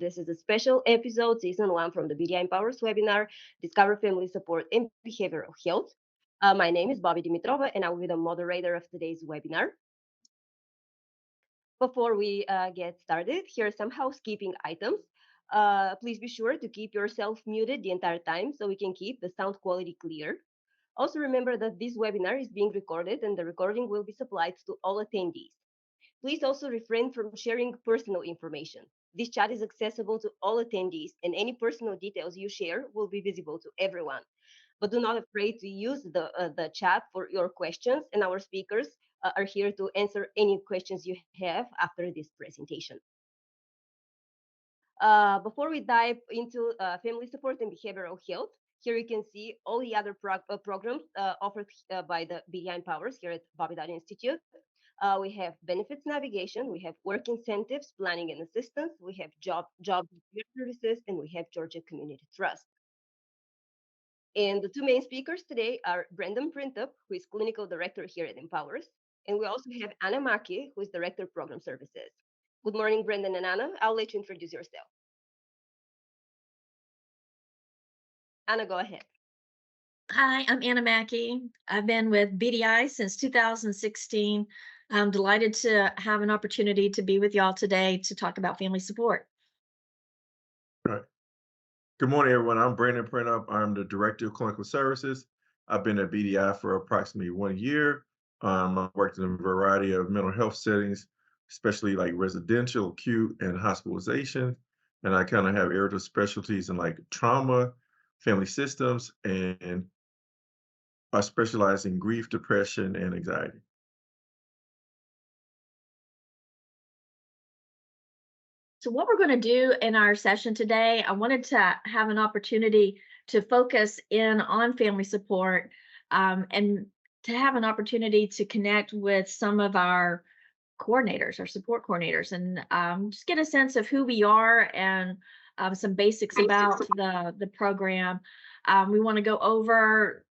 This is a special episode, season one from the BDI Empowers webinar, Discover Family Support and Behavioral Health. My name is Bobby Dimitrova, and I will be the moderator of today's webinar. Before we get started, here are some housekeeping items. Please be sure to keep yourself muted the entire time so we can keep the sound quality clear. Also remember that this webinar is being recorded and the recording will be supplied to all attendees. Please also refrain from sharing personal information. This chat is accessible to all attendees, and any personal details you share will be visible to everyone. But do not afraid to use the chat for your questions, and our speakers are here to answer any questions you have after this presentation. Before we dive into family support and behavioral health, here you can see all the other programs offered by the BDI Empowers here at Bobby Dodd Institute. We have benefits navigation, we have work incentives, planning and assistance, we have job services, and we have Georgia Community Trust. And the two main speakers today are Brendan Printup, who is clinical director here at Empowers, and we also have Anna Maki, who is director of program services. Good morning, Brendan and Anna. I'll let you introduce yourself. Anna, go ahead. Hi, I'm Anna Maki. I've been with BDI since 2016. I'm delighted to have an opportunity to be with y'all today to talk about family support. Right. Good morning, everyone. I'm Brandon Printup. I'm the Director of Clinical Services. I've been at BDI for approximately 1 year. I've worked in a variety of mental health settings, especially like residential, acute, and hospitalization. And I kind of have areas of specialties in like trauma, family systems, and I specialize in grief, depression, and anxiety. So what we're going to do in our session today, I wanted to have an opportunity to focus in on family support and to have an opportunity to connect with some of our coordinators, our support coordinators, and just get a sense of who we are and some basics about the program. We want to go over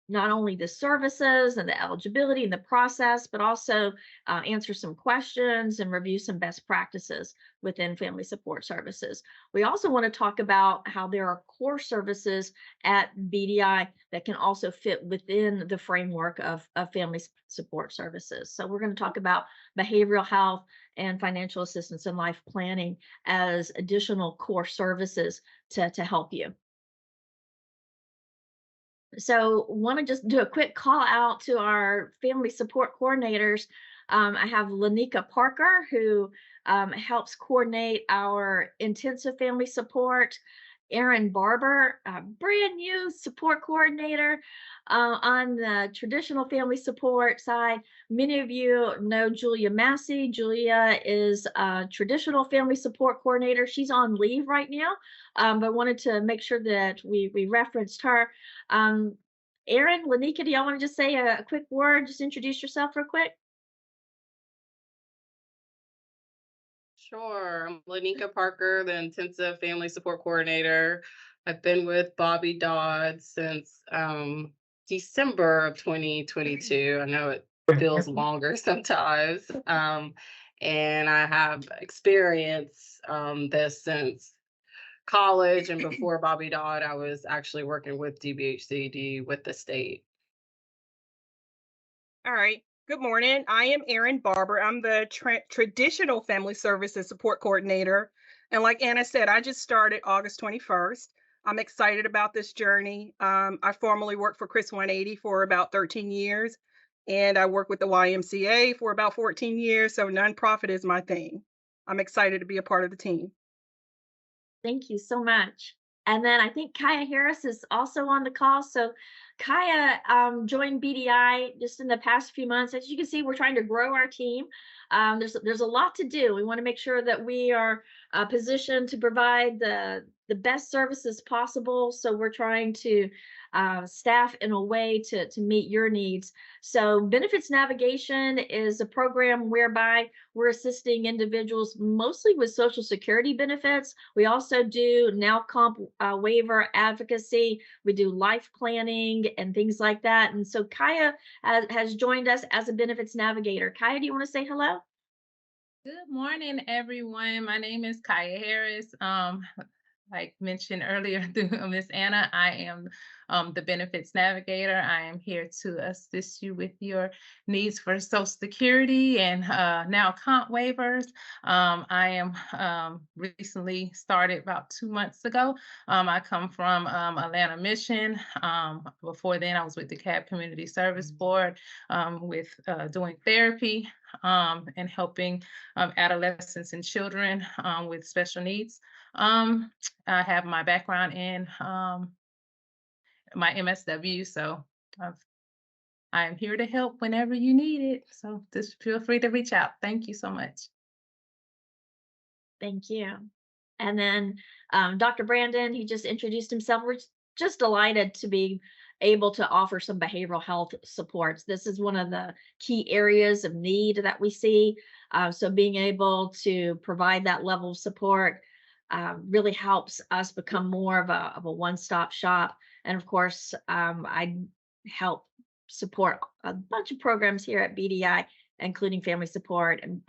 not only the services and the eligibility and the process, but also answer some questions and review some best practices within family support services. We also want to talk about how there are core services at BDI that can also fit within the framework of family support services. So we're going to talk about behavioral health and financial assistance and life planning as additional core services to help you. So want to just do a quick call out to our family support coordinators. I have Lanika Parker, who helps coordinate our intensive family support. Erin Barber, a brand new support coordinator on the traditional family support side. Many of you know Julia Massey. Julia is a traditional family support coordinator. She's on leave right now, but wanted to make sure that we referenced her. Erin, Lanika, do y'all want to just say a quick word? Just introduce yourself real quick. Sure. I'm Lanika Parker, the Intensive Family Support Coordinator. I've been with Bobby Dodd since December of 2022. I know it feels longer sometimes. And I have experienced this since college, and before Bobby Dodd, I was actually working with DBHCD with the state. All right. Good morning. I am Erin Barber. I'm the Traditional Family Services Support Coordinator. And like Anna said, I just started August 21st. I'm excited about this journey. I formerly worked for Chris 180 for about 13 years, and I worked with the YMCA for about 14 years. So nonprofit is my thing. I'm excited to be a part of the team. Thank you so much. And then I think Kaya Harris is also on the call. So Kaya joined BDI just in the past few months. As you can see, we're trying to grow our team. There's a lot to do. We want to make sure that we are positioned to provide the best services possible. So we're trying to staff in a way to meet your needs. So benefits navigation is a program whereby we're assisting individuals mostly with Social Security benefits. We also do NowComp waiver advocacy. We do life planning and things like that. And so Kaya has joined us as a benefits navigator. Kaya, do you want to say hello? Good morning, everyone. My name is Kaya Harris. Like mentioned earlier through Miss Anna, I am the benefits navigator. I am here to assist you with your needs for Social Security and now comp waivers. I am recently started about 2 months ago. I come from Atlanta Mission. Before then, I was with the CAB Community Service Board with doing therapy and helping adolescents and children with special needs. I have my background in my MSW, so I am here to help whenever you need it. So just feel free to reach out. Thank you so much. Thank you. And then Dr. Brandon, he just introduced himself. We're just delighted to be able to offer some behavioral health supports. This is one of the key areas of need that we see. So being able to provide that level of support really helps us become more of a one-stop shop. And of course, I help support a bunch of programs here at BDI, including family support and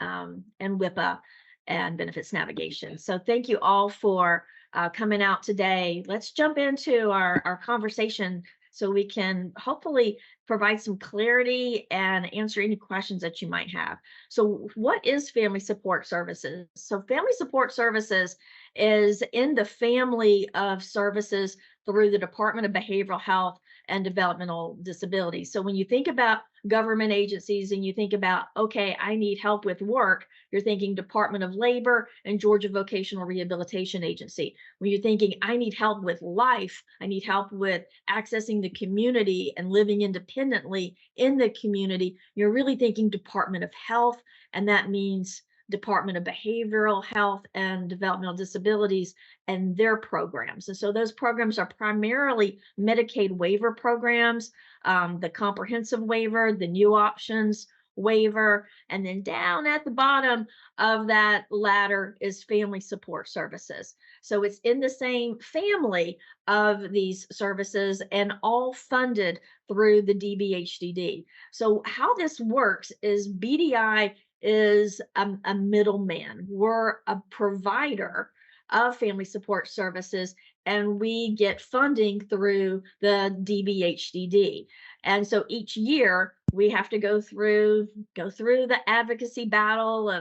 WIPA and benefits navigation. So thank you all for coming out today. Let's jump into our conversation so we can hopefully provide some clarity and answer any questions that you might have. So what is family support services? So family support services is in the family of services through the Department of Behavioral Health and Developmental Disabilities. So when you think about government agencies and you think about, okay, I need help with work, you're thinking Department of Labor and Georgia Vocational Rehabilitation Agency. When you're thinking, I need help with life, I need help with accessing the community and living independently in the community, you're really thinking Department of Health, and that means Department of Behavioral Health and Developmental Disabilities and their programs. And so those programs are primarily Medicaid waiver programs, the comprehensive waiver, the new options waiver, and then down at the bottom of that ladder is family support services. So it's in the same family of these services and all funded through the DBHDD. So how this works is BDI is a middleman. We're a provider of family support services, and we get funding through the DBHDD. And so each year we have to go through the advocacy battle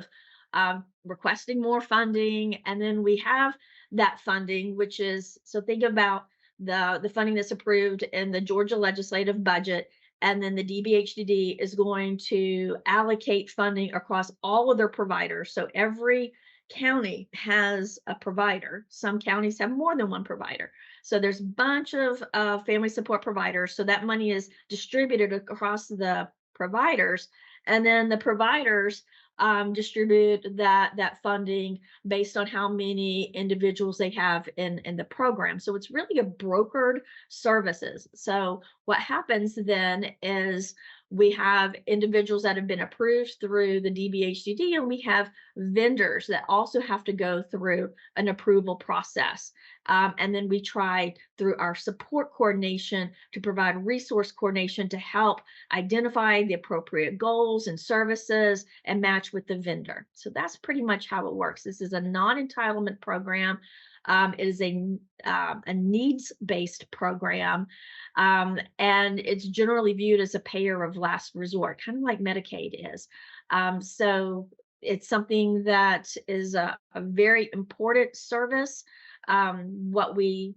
of requesting more funding, and then we have that funding, which is, so think about the funding that's approved in the Georgia legislative budget. And then the DBHDD is going to allocate funding across all of their providers. So every county has a provider. Some counties have more than one provider. So there's a bunch of family support providers. So that money is distributed across the providers. And then the providers distribute that funding based on how many individuals they have in the program. So it's really a brokered services. So what happens then is we have individuals that have been approved through the DBHDD, and we have vendors that also have to go through an approval process. And then we try through our support coordination to provide resource coordination to help identify the appropriate goals and services and match with the vendor. So that's pretty much how it works. This is a non-entitlement program. It is a needs-based program, and it's generally viewed as a payer of last resort, kind of like Medicaid is. So it's something that is a very important service. What we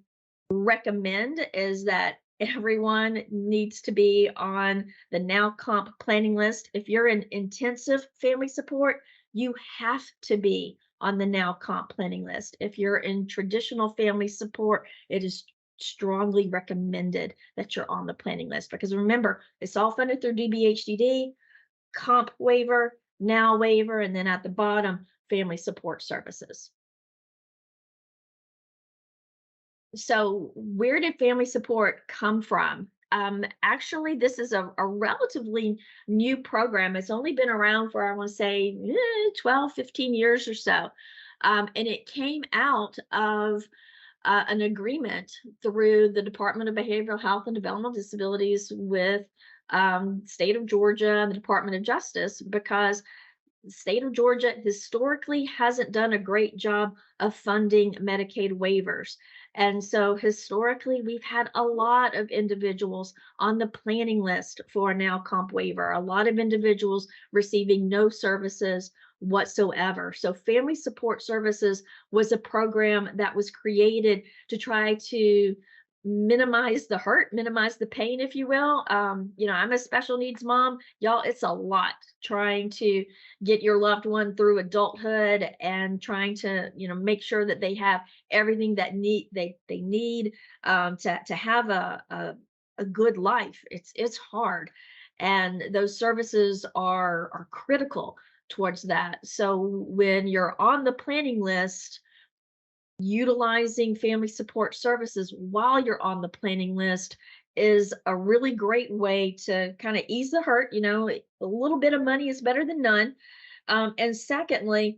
recommend is that everyone needs to be on the Now Comp planning list. If you're in intensive family support, you have to be on the Now Comp planning list. If you're in traditional family support, it is strongly recommended that you're on the planning list, because remember, it's all funded through DBHDD, comp waiver, now waiver, and then at the bottom, family support services. So where did family support come from? Actually, this is a relatively new program. It's only been around for, I want to say, 12, 15 years or so. And it came out of an agreement through the Department of Behavioral Health and Developmental Disabilities with state of Georgia and the Department of Justice, because the state of Georgia historically hasn't done a great job of funding Medicaid waivers. And so historically, we've had a lot of individuals on the planning list for a now comp waiver, a lot of individuals receiving no services whatsoever. So family support services was a program that was created to try to minimize the hurt, minimize the pain, if you will. I'm a special needs mom. Y'all, it's a lot trying to get your loved one through adulthood and trying to, make sure that they have everything that they need to have a good life. It's hard. And those services are critical towards that. So when you're on the planning list, utilizing family support services while you're on the planning list is a really great way to kind of ease the hurt. A little bit of money is better than none. And secondly,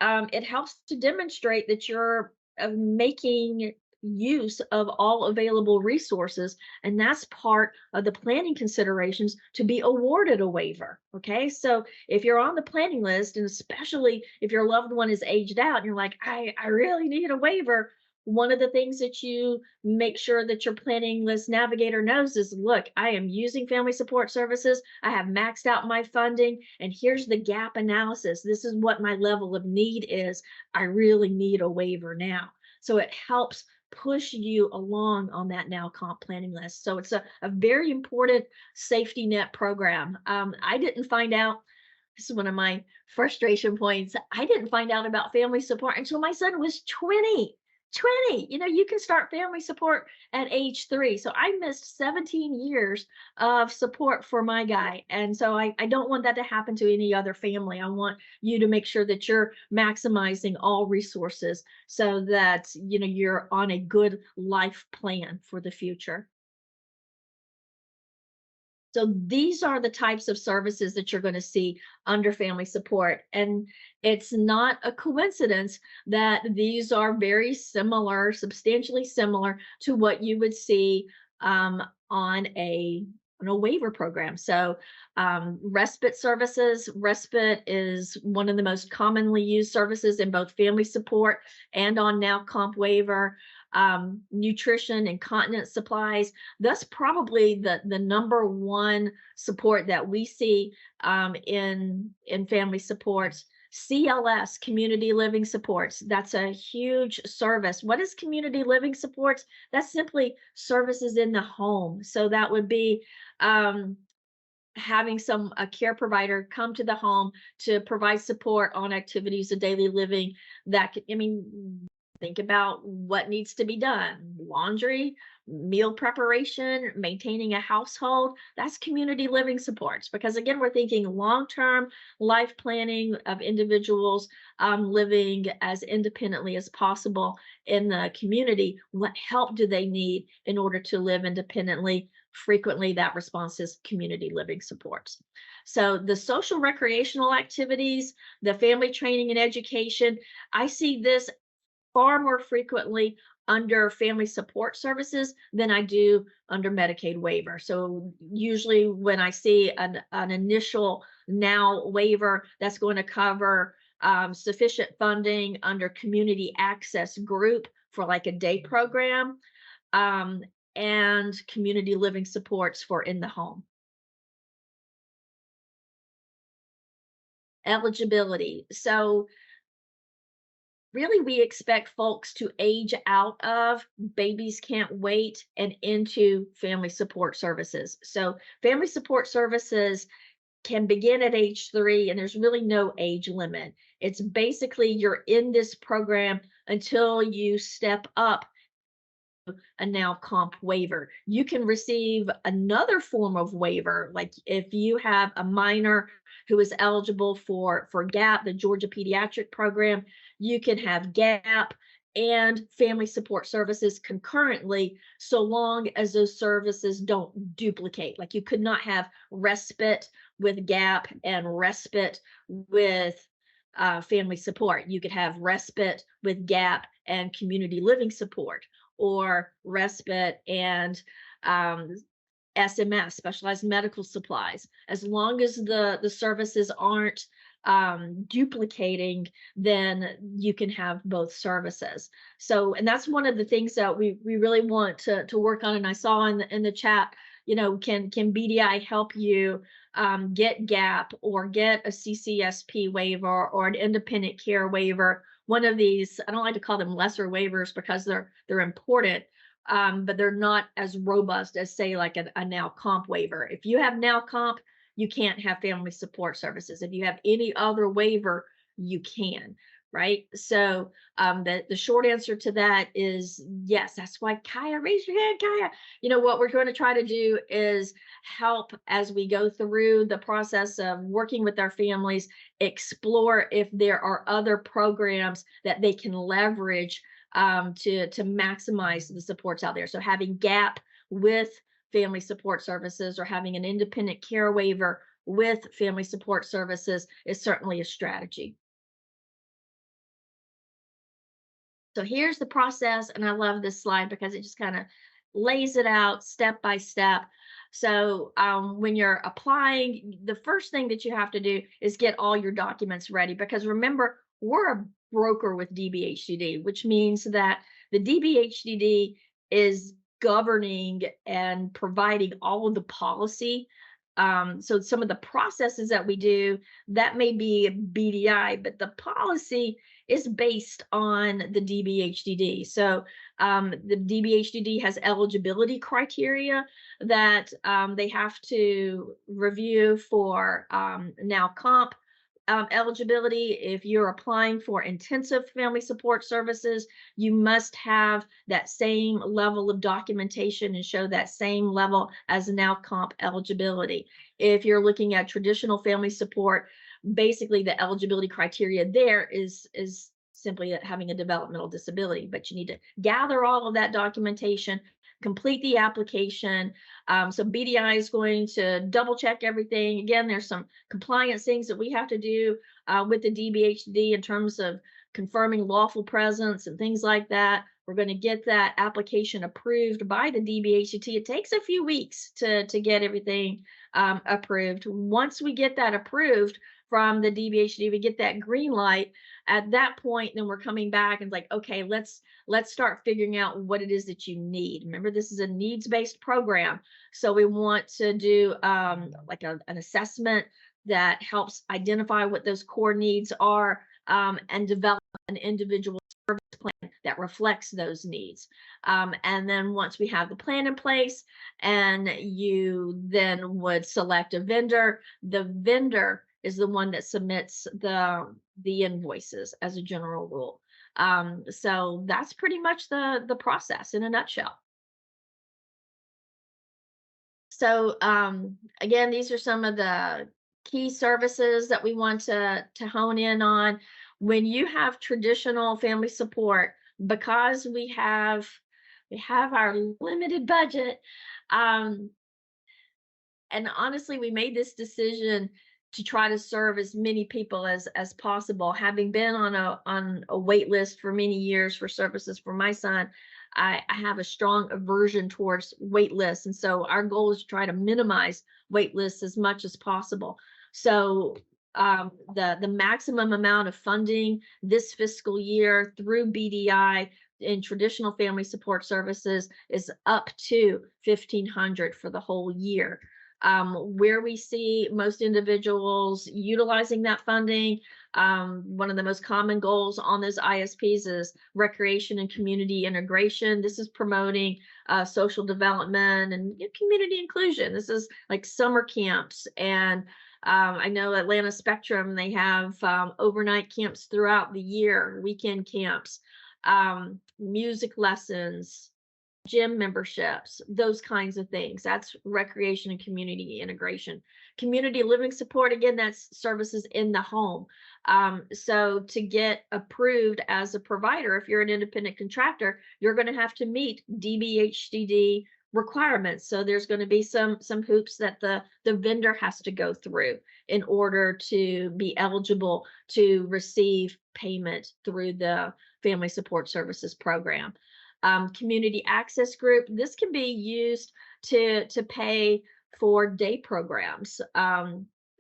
it helps to demonstrate that you're making use of all available resources. And that's part of the planning considerations to be awarded a waiver. Okay. So if you're on the planning list, and especially if your loved one is aged out and you're like, I really need a waiver, one of the things that you make sure that your planning list navigator knows is, look, I am using family support services. I have maxed out my funding, and here's the gap analysis. This is what my level of need is. I really need a waiver now. So it helps push you along on that now comp planning list. So it's a very important safety net program. I didn't find out, this is one of my frustration points, I didn't find out about family support until my son was 20. You can start family support at age 3. So I missed 17 years of support for my guy. And so I don't want that to happen to any other family. I want you to make sure that you're maximizing all resources so that, you're on a good life plan for the future. So these are the types of services that you're going to see under family support. And it's not a coincidence that these are very similar, substantially similar to what you would see on a waiver program. So respite services. Respite is one of the most commonly used services in both family support and on now comp waiver. Nutrition and continence supplies. That's probably the number one support that we see in family supports. CLS, community living supports. That's a huge service. What is community living supports? That's simply services in the home. So that would be having a care provider come to the home to provide support on activities of daily living that think about what needs to be done. Laundry, meal preparation, maintaining a household. That's community living supports. Because again, we're thinking long-term life planning of individuals living as independently as possible in the community. What help do they need in order to live independently? Frequently, that response is community living supports. So the social recreational activities, the family training and education, I see this far more frequently under family support services than I do under Medicaid waiver. So usually when I see an initial now waiver, that's going to cover sufficient funding under community access group for like a day program and community living supports for in the home. Eligibility. So really, we expect folks to age out of babies can't wait and into family support services. So family support services can begin at age 3, and there's really no age limit. It's basically you're in this program until you step up a now comp waiver. You can receive another form of waiver, like if you have a minor who is eligible for GAP, the Georgia Pediatric Program, you can have GAP and family support services concurrently, so long as those services don't duplicate. Like you could not have respite with GAP and respite with family support. You could have respite with GAP and community living support, or respite and SMS, specialized medical supplies. As long as the services aren't duplicating, then you can have both services. So, and that's one of the things that we really want to work on. And I saw in the chat, you know, can BDI help you get GAP or get a CCSP waiver or an independent care waiver? One of these, I don't like to call them lesser waivers because they're important, but they're not as robust as, say, like a now comp waiver. If you have now comp, you can't have family support services. If you have any other waiver, you can, right? So the short answer to that is yes. That's why Kaya, raise your hand, Kaya. You know, what we're going to try to do is help as we go through the process of working with our families, explore if there are other programs that they can leverage to maximize the supports out there. So having GAP with family support services or having an independent care waiver with family support services is certainly a strategy. So here's the process, and I love this slide because it just kind of lays it out step by step. So when you're applying, the first thing that you have to do is get all your documents ready, because remember, we're a broker with DBHDD, which means that the DBHDD is governing and providing all of the policy. So some of the processes that we do, that may be BDI, but the policy is based on the DBHDD. So the DBHDD has eligibility criteria that they have to review for now comp eligibility. If you're applying for intensive family support services, you must have that same level of documentation and show that same level as now comp eligibility. If you're looking at traditional family support, basically the eligibility criteria there is simply having a developmental disability, but you need to gather all of that documentation, complete the application. So BDI is going to double check everything. Again, there's some compliance things that we have to do with the DBHD in terms of confirming lawful presence and things like that. We're going to get that application approved by the DBHD. It takes a few weeks to get everything approved. Once we get that approved from the DBHD, we get that green light. At that point, then we're coming back and like, okay, let's start figuring out what it is that you need. Remember, this is a needs-based program. So we want to do like an assessment that helps identify what those core needs are and develop an individual service plan that reflects those needs. And then once we have the plan in place and you then would select a vendor, the vendor is the one that submits the invoices as a general rule. So that's pretty much the process in a nutshell. So again, these are some of the key services that we want to hone in on. When you have traditional family support, because we have our limited budget, and honestly, we made this decision to try to serve as many people as possible. Having been on a wait list for many years for services for my son, I have a strong aversion towards wait lists. And so our goal is to try to minimize wait lists as much as possible. So the maximum amount of funding this fiscal year through BDI in traditional family support services is up to $1,500 for the whole year. Where we see most individuals utilizing that funding, one of the most common goals on those ISPs is recreation and community integration. This is promoting social development and community inclusion. This is like summer camps. And I know Atlanta Spectrum, they have overnight camps throughout the year, weekend camps, music lessons, gym memberships, those kinds of things. That's recreation and community integration. Community living support, again, that's services in the home. So to get approved as a provider, if you're an independent contractor, you're going to have to meet DBHDD requirements. So there's going to be some hoops that the vendor has to go through in order to be eligible to receive payment through the Family Support Services program. Community access group, this can be used to pay for day programs.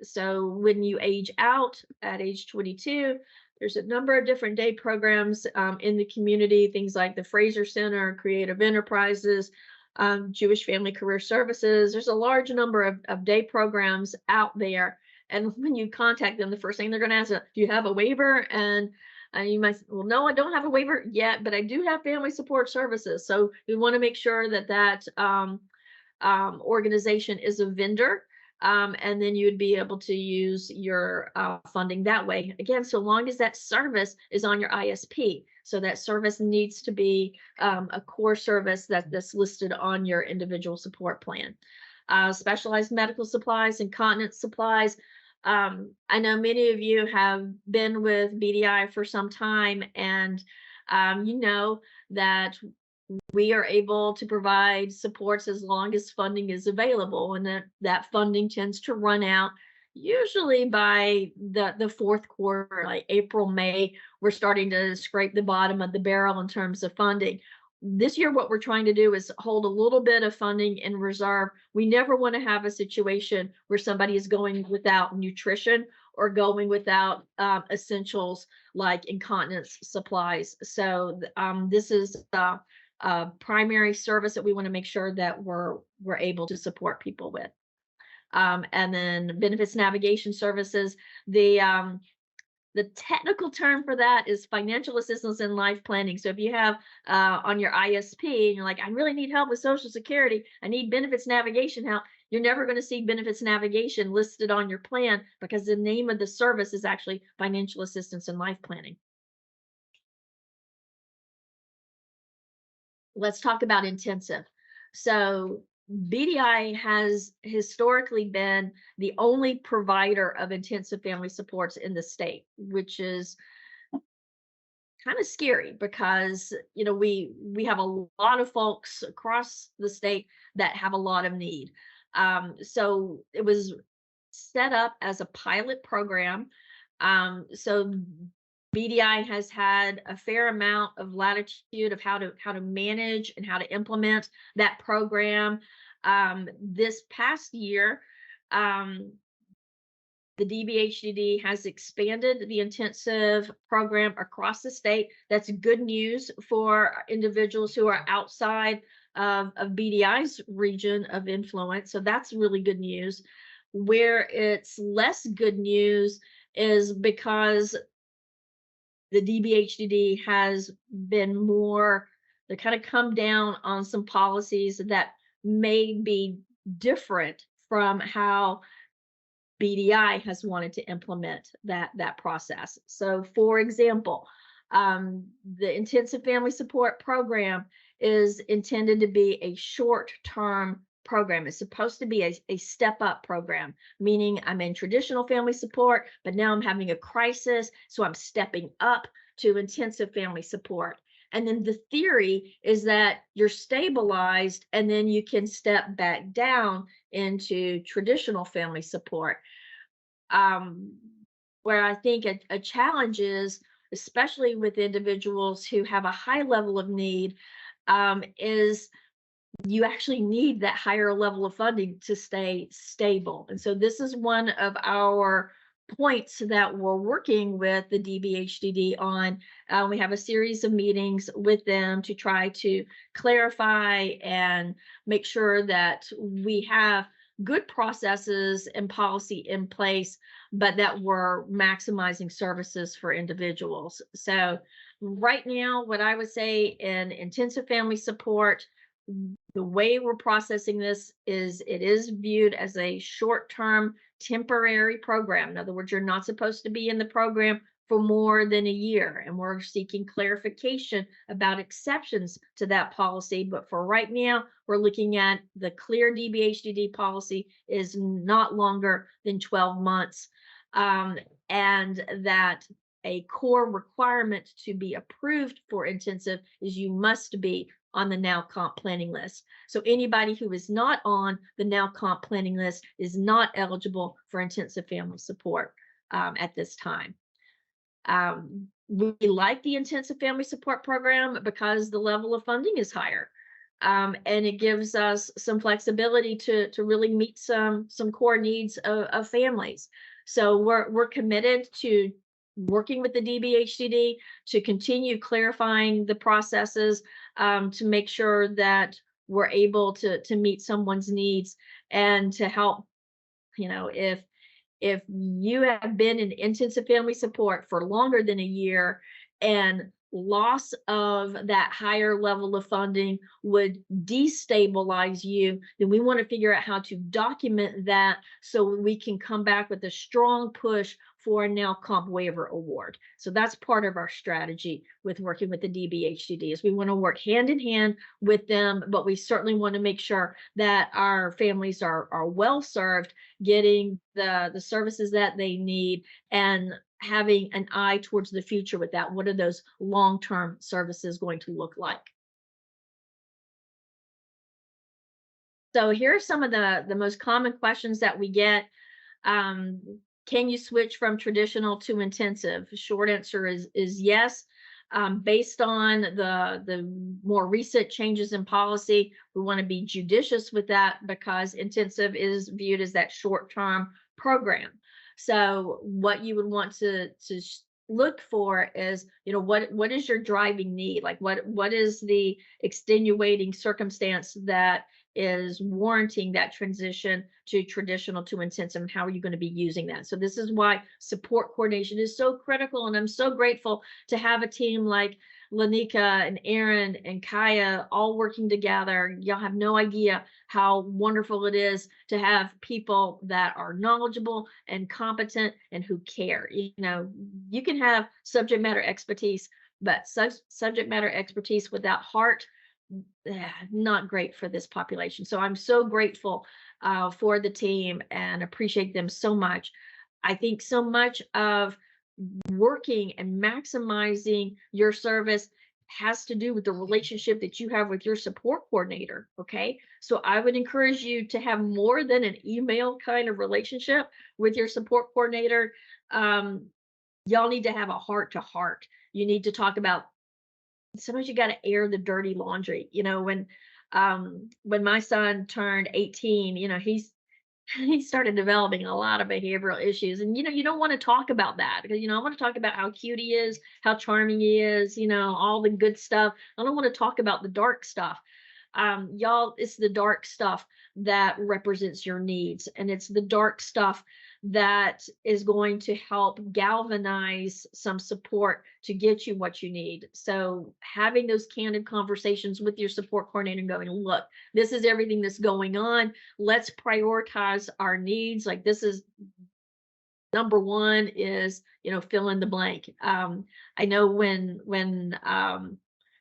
So when you age out at age 22, there's a number of different day programs in the community, things like the Fraser Center, Creative Enterprises, Jewish Family Career Services. There's a large number of day programs out there. And when you contact them, the first thing they're going to ask is, do you have a waiver? And you might say, well, no, I don't have a waiver yet, but I do have family support services. So we want to make sure that that organization is a vendor. And then you would be able to use your funding that way. Again, so long as that service is on your ISP. So that service needs to be a core service that's listed on your individual support plan. Specialized medical supplies, incontinence supplies. I know many of you have been with BDI for some time, and you know that we are able to provide supports as long as funding is available, and that funding tends to run out usually by the fourth quarter, like April, May. We're starting to scrape the bottom of the barrel in terms of funding. This year, what we're trying to do is hold a little bit of funding in reserve. We never want to have a situation where somebody is going without nutrition or going without essentials like incontinence supplies. So this is primary service that we want to make sure that we're able to support people with. And then benefits navigation services. The technical term for that is financial assistance in life planning. So if you have on your ISP and you're like, I really need help with Social Security, I need benefits navigation help, you're never going to see benefits navigation listed on your plan because the name of the service is actually financial assistance in life planning. Let's talk about intensive. So BDI has historically been the only provider of intensive family supports in the state, which is kind of scary because, you know, we have a lot of folks across the state that have a lot of need. So it was set up as a pilot program. So BDI has had a fair amount of latitude of how to manage and how to implement that program. This past year, the DBHDD has expanded the intensive program across the state. That's good news for individuals who are outside of BDI's region of influence. So that's really good news. Where it's less good news is because the DBHDD has been more, they kind of come down on some policies that may be different from how BDI has wanted to implement that process. So for example, the intensive family support program is intended to be a short-term program. It's supposed to be a step-up program, meaning I'm in traditional family support, but now I'm having a crisis, so I'm stepping up to intensive family support. And then the theory is that you're stabilized and then you can step back down into traditional family support. Where I think a challenge is, especially with individuals who have a high level of need, is you actually need that higher level of funding to stay stable. And so this is one of our points that we're working with the DBHDD on. We have a series of meetings with them to try to clarify and make sure that we have good processes and policy in place, but that we're maximizing services for individuals. So right now, what I would say in intensive family support, the way we're processing this is it is viewed as a short-term temporary program. In other words, you're not supposed to be in the program for more than a year, and we're seeking clarification about exceptions to that policy. But for right now, we're looking at the clear DBHDD policy is not longer than 12 months, and that a core requirement to be approved for intensive is you must be on the Now Comp planning list. So anybody who is not on the Now Comp planning list is not eligible for intensive family support at this time. We like the intensive family support program because the level of funding is higher. And it gives us some flexibility to really meet some core needs of families. So we're committed to working with the DBHCD to continue clarifying the processes, to make sure that we're able to meet someone's needs and to help. If you have been in intensive family support for longer than a year and loss of that higher level of funding would destabilize you, then we want to figure out how to document that so we can come back with a strong push for a now comp waiver award. So that's part of our strategy with working with the DBHCD is we want to work hand in hand with them, but we certainly want to make sure that our families are well served, getting the services that they need, and having an eye towards the future with that. What are those long-term services going to look like? So here are some of the most common questions that we get. Can you switch from traditional to intensive? Short answer is yes. Based on the more recent changes in policy, we want to be judicious with that because intensive is viewed as that short-term program. So what you would want to look for is, what is your driving need? Like what is the extenuating circumstance that is warranting that transition to traditional to intensive, and how are you going to be using that? So this is why support coordination is so critical, and I'm so grateful to have a team like Lanika and Aaron and Kaya all working together. Y'all have no idea how wonderful it is to have people that are knowledgeable and competent and who care. You can have subject matter expertise, but subject matter expertise without heart, not great for this population. So I'm so grateful for the team and appreciate them so much. I think so much of working and maximizing your service has to do with the relationship that you have with your support coordinator. Okay. So I would encourage you to have more than an email kind of relationship with your support coordinator. Y'all need to have a heart to heart. You need to talk about, sometimes you got to air the dirty laundry. When my son turned 18, he started developing a lot of behavioral issues, and you don't want to talk about that because I want to talk about how cute he is, how charming he is, all the good stuff. I don't want to talk about the dark stuff. Y'all, it's the dark stuff that represents your needs, and it's the dark stuff that is going to help galvanize some support to get you what you need. So having those candid conversations with your support coordinator and going, look, this is everything that's going on. Let's prioritize our needs. Like, this is number one is, fill in the blank. I know when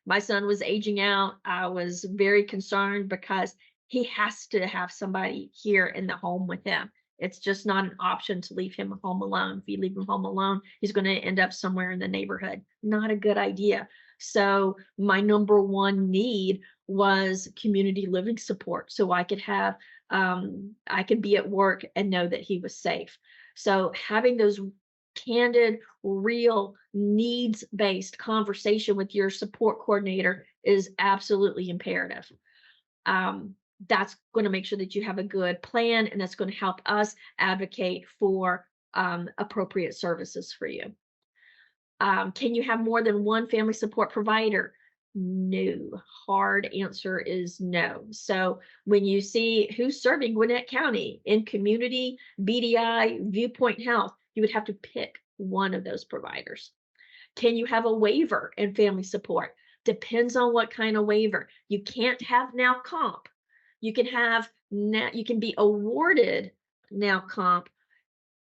my son was aging out, I was very concerned because he has to have somebody here in the home with him. It's just not an option to leave him home alone. If you leave him home alone, he's going to end up somewhere in the neighborhood. Not a good idea. So my number one need was community living support, so I could have, I could be at work and know that he was safe. So having those candid, real, needs-based conversation with your support coordinator is absolutely imperative. That's going to make sure that you have a good plan, and that's going to help us advocate for appropriate services for you. Can you have more than one family support provider? No. Hard answer is no. So when you see who's serving Gwinnett County in community, BDI, Viewpoint Health, you would have to pick one of those providers. Can you have a waiver in family support? Depends on what kind of waiver. You can't have now comp. You can have now, you can be awarded now comp.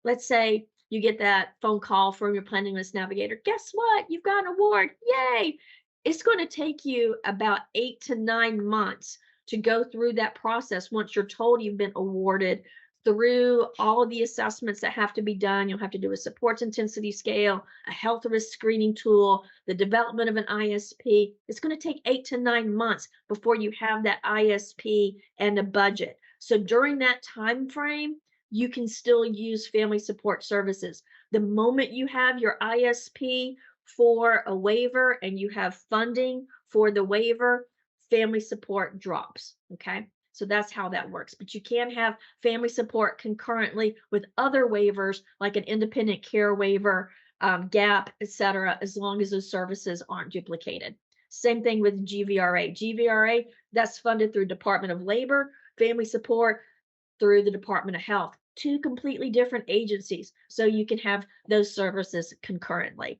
Let's say you get that phone call from your planning list navigator. Guess what? You've got an award. Yay. It's going to take you about 8 to 9 months to go through that process once you're told you've been awarded, through all of the assessments that have to be done. You'll have to do a supports intensity scale, a health risk screening tool, the development of an ISP. It's going to take 8 to 9 months before you have that ISP and a budget. So during that time frame, you can still use family support services. The moment you have your ISP for a waiver and you have funding for the waiver, family support drops. Okay. So that's how that works. But you can have family support concurrently with other waivers like an independent care waiver, GAP, etc., as long as those services aren't duplicated. Same thing with GVRA. GVRA, that's funded through Department of Labor, family support through the Department of Health, two completely different agencies. So you can have those services concurrently.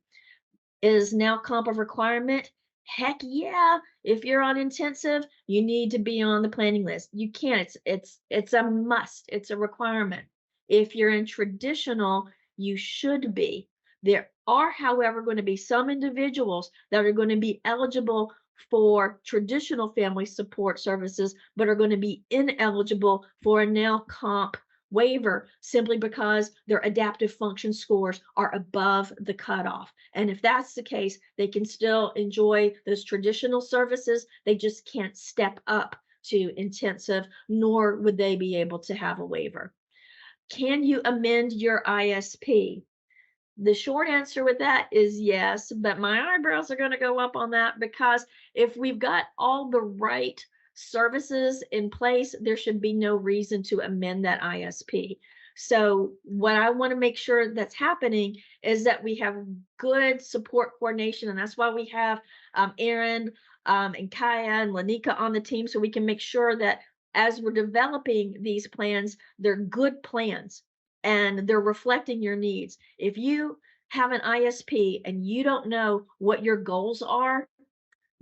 Is now comp a requirement? Heck yeah. If you're on intensive, you need to be on the planning list. You can't. It's a must. It's a requirement. If you're in traditional, you should be. There are, however, going to be some individuals that are going to be eligible for traditional family support services, but are going to be ineligible for a now comp waiver simply because their adaptive function scores are above the cutoff. And if that's the case, they can still enjoy those traditional services. They just can't step up to intensive, nor would they be able to have a waiver. Can you amend your ISP? The short answer with that is yes, but my eyebrows are going to go up on that because if we've got all the right services in place, there should be no reason to amend that ISP. So what I want to make sure that's happening is that we have good support coordination, and that's why we have Erin and Kaya and Lanika on the team, so we can make sure that as we're developing these plans, they're good plans and they're reflecting your needs. If you have an ISP and you don't know what your goals are,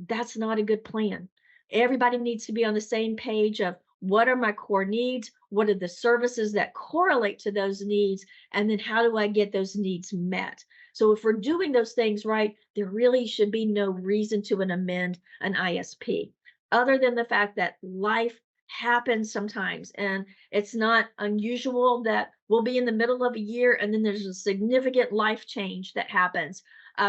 that's not a good plan. Everybody needs to be on the same page of what are my core needs? What are the services that correlate to those needs? And then how do I get those needs met? So if we're doing those things right, there really should be no reason to amend an ISP, other than the fact that life happens sometimes. And it's not unusual that we'll be in the middle of a year and then there's a significant life change that happens.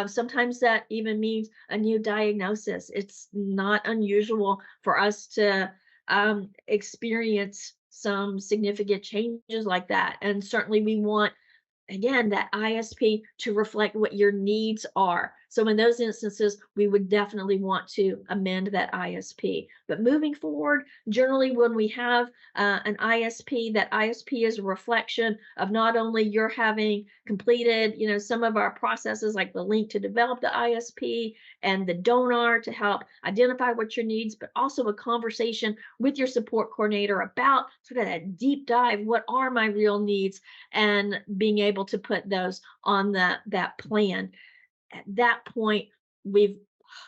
Sometimes that even means a new diagnosis. It's not unusual for us to experience some significant changes like that. And certainly we want, again, that ISP to reflect what your needs are. So in those instances, we would definitely want to amend that ISP. But moving forward, generally when we have an ISP, that ISP is a reflection of not only your having completed, some of our processes like the link to develop the ISP and the donor to help identify what your needs, but also a conversation with your support coordinator about sort of that deep dive, what are my real needs, and being able to put those on that plan. At that point, we've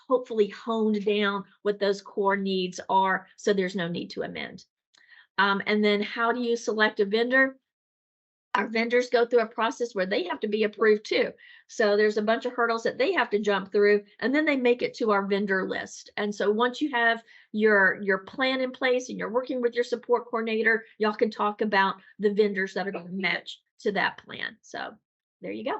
hopefully honed down what those core needs are, so there's no need to amend. And then how do you select a vendor? Our vendors go through a process where they have to be approved too. So there's a bunch of hurdles that they have to jump through, and then they make it to our vendor list. And so once you have your plan in place and you're working with your support coordinator, y'all can talk about the vendors that are going to match to that plan. So there you go.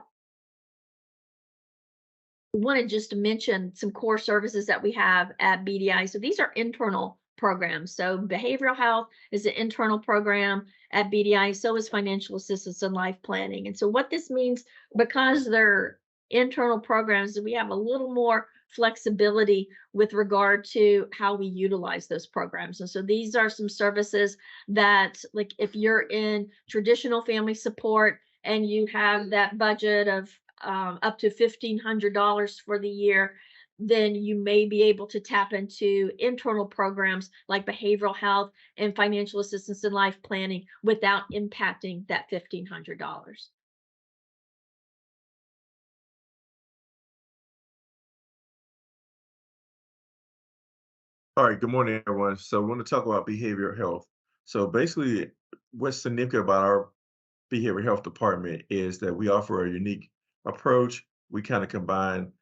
Wanted just to mention some core services that we have at BDI. So these are internal programs. So behavioral health is an internal program at BDI. So is financial assistance and life planning. And so what this means, because they're internal programs, we have a little more flexibility with regard to how we utilize those programs. And so these are some services that, like, if you're in traditional family support and you have that budget of up to $1,500 for the year, then you may be able to tap into internal programs like behavioral health and financial assistance and life planning without impacting that $1,500. All right, good morning, everyone. So I want to talk about behavioral health. So basically, what's significant about our behavioral health department is that we offer a unique approach. We kind of combine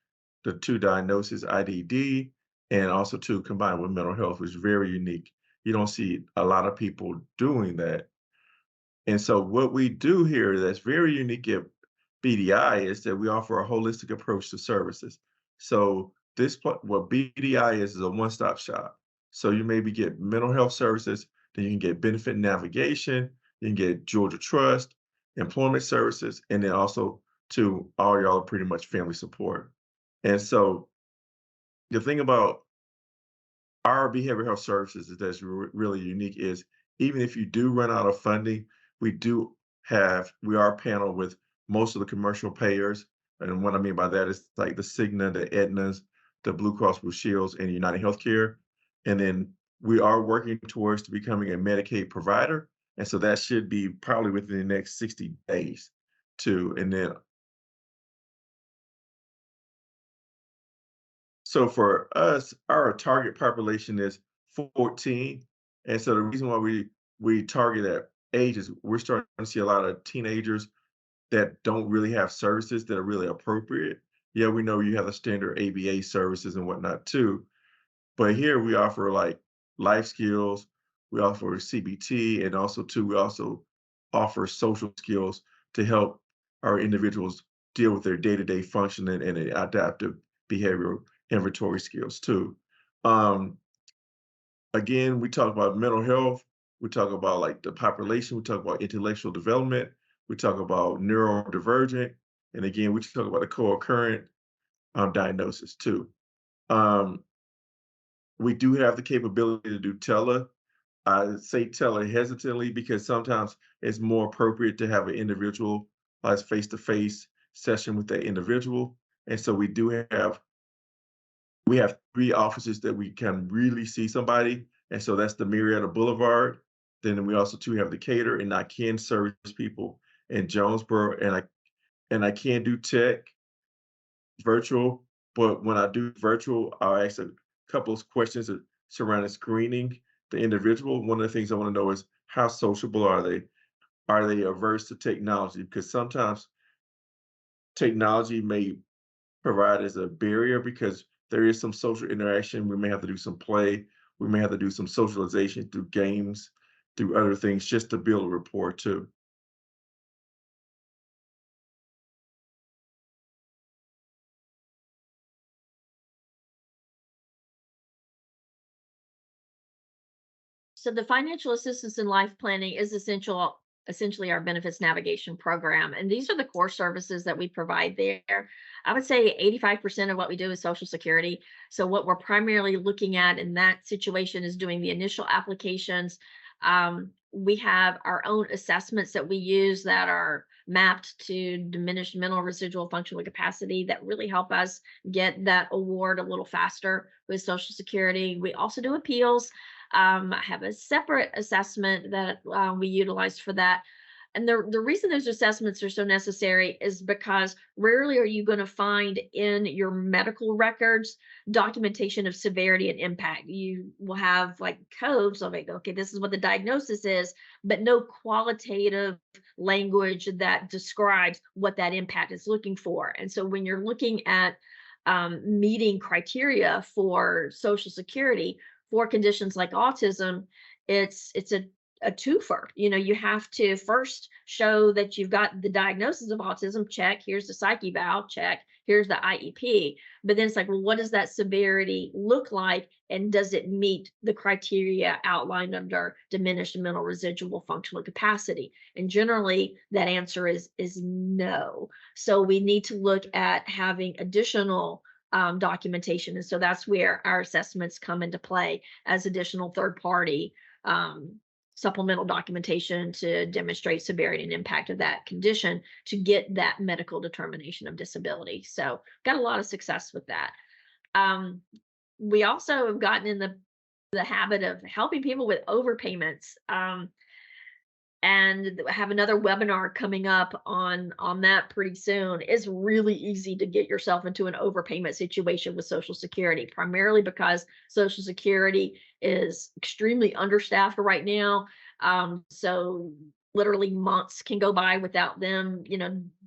the two diagnoses, IDD, and also to combine with mental health, which is very unique. You don't see a lot of people doing that. And so what we do here that's very unique at BDI is that we offer a holistic approach to services. So what BDI is a one-stop shop. So you maybe get mental health services, then you can get benefit navigation, you can get Georgia Trust, employment services, and then also to all y'all pretty much family support. And so the thing about our behavioral health services that's really unique is even if you do run out of funding, we are paneled with most of the commercial payers. And what I mean by that is like the Cigna, the Aetnas, the Blue Cross Blue Shields, and United Healthcare. And then we are working towards to becoming a Medicaid provider. And so that should be probably within the next 60 days too. And then so for us, our target population is 14. And so the reason why we target that age is we're starting to see a lot of teenagers that don't really have services that are really appropriate. Yeah, we know you have the standard ABA services and whatnot too, but here we offer like life skills, we offer CBT, and also too, we also offer social skills to help our individuals deal with their day-to-day functioning and adaptive behavioral inventory skills too. Um, Again, we talk about mental health, we talk about like the population, we talk about intellectual development, we talk about neurodivergent, and again, we talk about the co-occurrent diagnosis too. Um, we do have the capability to do tele. I say tele hesitantly because sometimes it's more appropriate to have an individual face-to-face session with that individual. And so we have 3 offices that we can really see somebody. And so that's the Marietta Boulevard. Then we also too have the Decatur, and I can service people in Jonesboro, and I can do tech virtual, but when I do virtual, I'll ask a couple of questions surrounding screening the individual. One of the things I want to know is how sociable are they? Are they averse to technology? Because sometimes technology may provide as a barrier because there is some social interaction. We may have to do some play. We may have to do some socialization through games, through other things, just to build a rapport too. So the financial assistance in life planning is essentially our benefits navigation program. And these are the core services that we provide there. I would say 85% of what we do is Social Security. So what we're primarily looking at in that situation is doing the initial applications. We have our own assessments that we use that are mapped to diminished mental residual functional capacity that really help us get that award a little faster with Social Security. We also do appeals. I have a separate assessment that we utilize for that. And the reason those assessments are so necessary is because rarely are you going to find in your medical records documentation of severity and impact. You will have like codes of like, okay, this is what the diagnosis is, but no qualitative language that describes what that impact is looking for. And so when you're looking at meeting criteria for Social Security, for conditions like autism, it's a twofer. You know, you have to first show that you've got the diagnosis of autism, check, here's the psyche eval, check, here's the IEP. But then it's like, well, what does that severity look like? And does it meet the criteria outlined under diminished mental residual functional capacity? And generally that answer is no. So we need to look at having additional documentation. And so that's where our assessments come into play as additional third-party supplemental documentation to demonstrate severity and impact of that condition to get that medical determination of disability. So got a lot of success with that. We also have gotten in the habit of helping people with overpayments. And have another webinar coming up on that pretty soon. It's really easy to get yourself into an overpayment situation with Social Security, primarily because Social Security is extremely understaffed right now. So literally months can go by without them,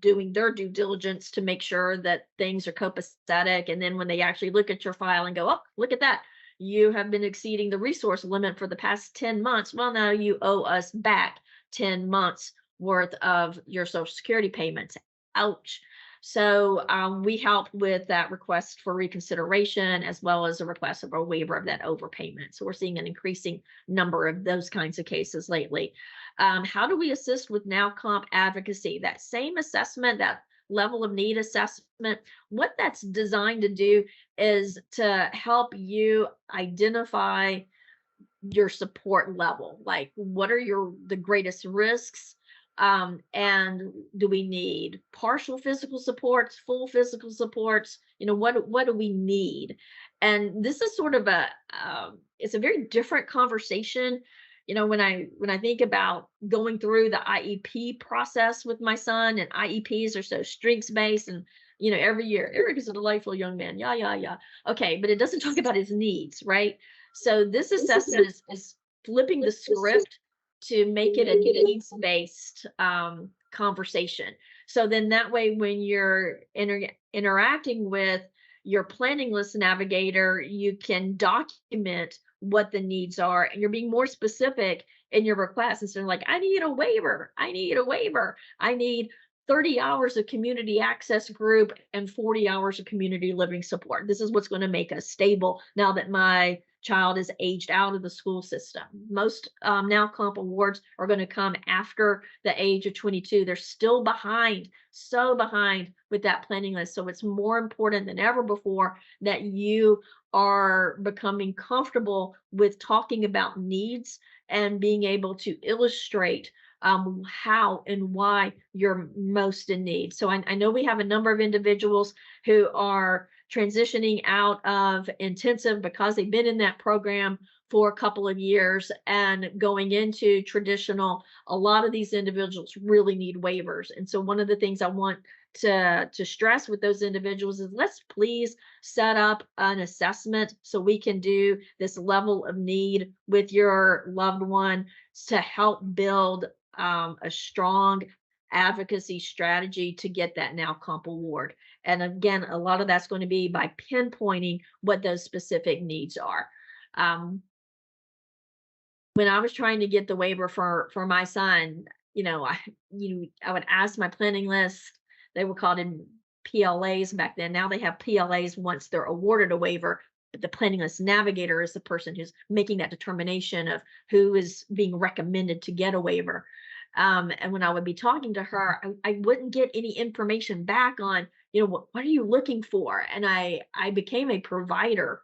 doing their due diligence to make sure that things are copacetic. And then when they actually look at your file and go, oh, look at that, you have been exceeding the resource limit for the past 10 months. Well, now you owe us back 10 months worth of your Social Security payments. Ouch. So we help with that request for reconsideration as well as a request of a waiver of that overpayment. So we're seeing an increasing number of those kinds of cases lately. How do we assist with Now Comp advocacy? That same assessment that level of need assessment, what that's designed to do is to help you identify your support level. Like, what are the greatest risks? And do we need partial physical supports, full physical supports? What do we need? And this is sort of it's a very different conversation. When I think about going through the IEP process with my son, and IEPs are so strengths based, and every year Eric is a delightful young man. Yeah, yeah, yeah. Okay, but it doesn't talk about his needs, right? So this assessment is flipping the script to make it a needs-based conversation. So then that way, when you're interacting with your planning list navigator, you can document what the needs are, and you're being more specific in your request instead of like, I need a waiver. I need a waiver. I need 30 hours of community access group and 40 hours of community living support. This is what's going to make us stable now that my child is aged out of the school system. Most now comp awards are going to come after the age of 22. They're still behind, so behind with that planning list. So it's more important than ever before that you are becoming comfortable with talking about needs and being able to illustrate how and why you're most in need. So I know we have a number of individuals who are transitioning out of intensive because they've been in that program for a couple of years and going into traditional. A lot of these individuals really need waivers. And so one of the things I want to stress with those individuals is, let's please set up an assessment so we can do this level of need with your loved one to help build a strong advocacy strategy to get that now comp award. And again, a lot of that's going to be by pinpointing what those specific needs are. When I was trying to get the waiver for my son, I would ask my planning list. They were called in PLAs back then. Now they have PLAs once they're awarded a waiver, but the planning list navigator is the person who's making that determination of who is being recommended to get a waiver. And when I would be talking to her, I wouldn't get any information back on, what are you looking for? And I became a provider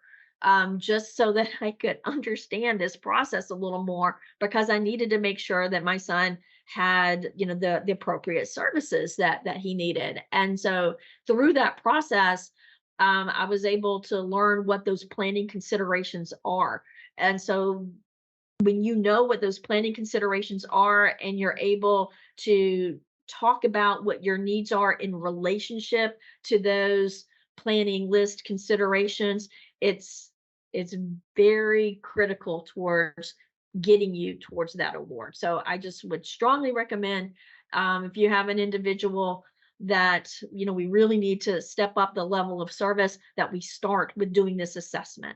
just so that I could understand this process a little more, because I needed to make sure that my son had, the appropriate services that he needed. And so through that process, I was able to learn what those planning considerations are. And so when you know what those planning considerations are and you're able to talk about what your needs are in relationship to those planning list considerations, it's very critical towards getting you towards that award. So I just would strongly recommend, if you have an individual that we really need to step up the level of service, that we start with doing this assessment.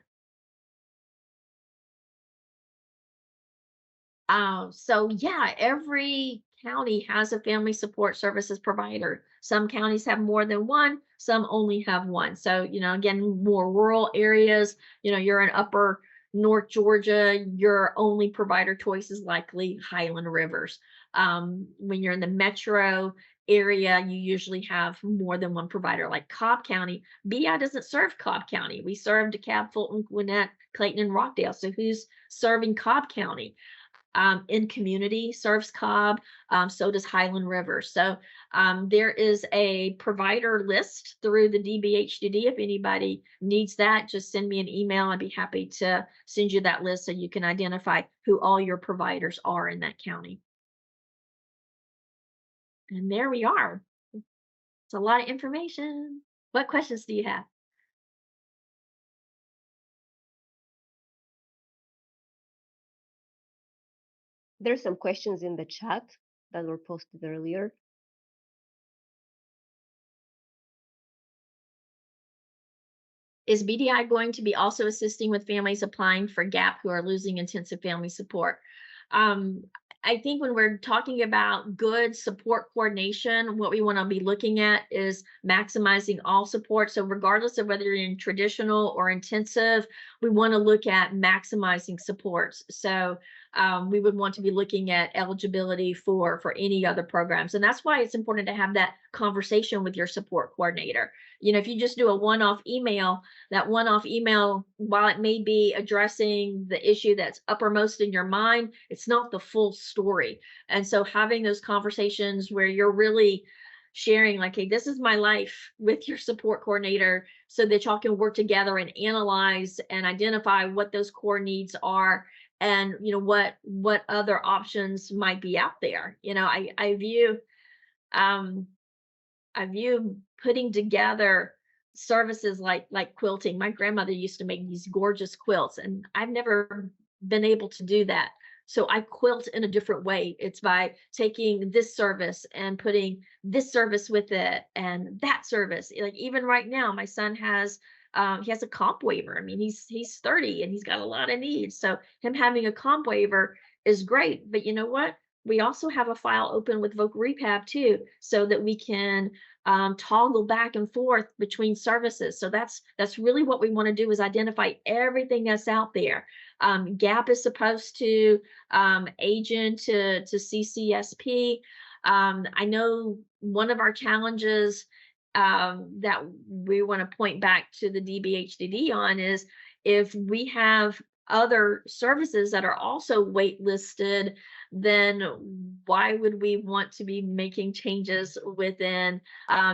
So yeah, every county has a family support services provider. Some counties have more than one, some only have one. So, again, more rural areas, you're in upper North Georgia, your only provider choice is likely Highland Rivers. When you're in the metro area, you usually have more than one provider. Like Cobb County, BDI doesn't serve Cobb County. We serve DeKalb, Fulton, Gwinnett, Clayton, and Rockdale. So who's serving Cobb County? In community serves Cobb, so does Highland River. So there is a provider list through the DBHDD. If anybody needs that, just send me an email. I'd be happy to send you that list so you can identify who all your providers are in that county. And there we are. It's a lot of information. What questions do you have? There's some questions in the chat that were posted earlier. Is BDI going to be also assisting with families applying for GAP who are losing intensive family support? I think when we're talking about good support coordination, what we want to be looking at is maximizing all support. So regardless of whether you're in traditional or intensive, we want to look at maximizing supports. So we would want to be looking at eligibility for any other programs. And that's why it's important to have that conversation with your support coordinator. You know, if you just do a one-off email, that one-off email, while it may be addressing the issue that's uppermost in your mind, it's not the full story. And so having those conversations where you're really sharing like, hey, this is my life with your support coordinator, so that y'all can work together and analyze and identify what those core needs are, and you know what other options might be out there. You know, I view putting together services like quilting. My grandmother used to make these gorgeous quilts, and I've never been able to do that. So I quilt in a different way. It's by taking this service and putting this service with it and that service. Like even right now, my son has he has a comp waiver. I mean, he's 30 and he's got a lot of needs. So him having a comp waiver is great. But you know what? We also have a file open with Voc Rehab too, so that we can toggle back and forth between services. So that's really what we want to do, is identify everything that's out there. GAP is supposed to agent to CCSP. I know one of our challenges that we want to point back to the DBHDD on is if we have other services that are also waitlisted, then why would we want to be making changes within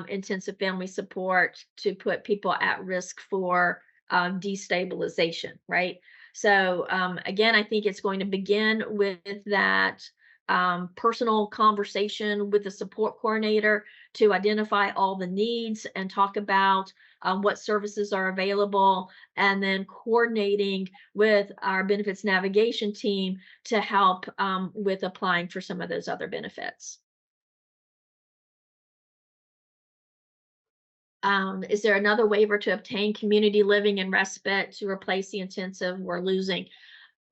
intensive family support to put people at risk for destabilization, right? So again, I think it's going to begin with that personal conversation with the support coordinator to identify all the needs and talk about what services are available, and then coordinating with our benefits navigation team to help with applying for some of those other benefits. Is there another waiver to obtain community living and respite to replace the intensive we're losing?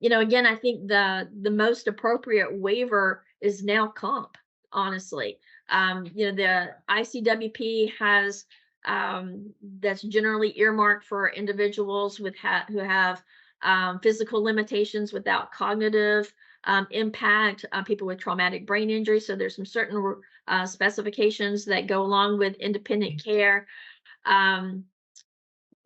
You know, again, I think the most appropriate waiver is now comp, honestly. You know, the ICWP has that's generally earmarked for individuals with who have physical limitations without cognitive impact, people with traumatic brain injury. So there's some certain specifications that go along with independent care.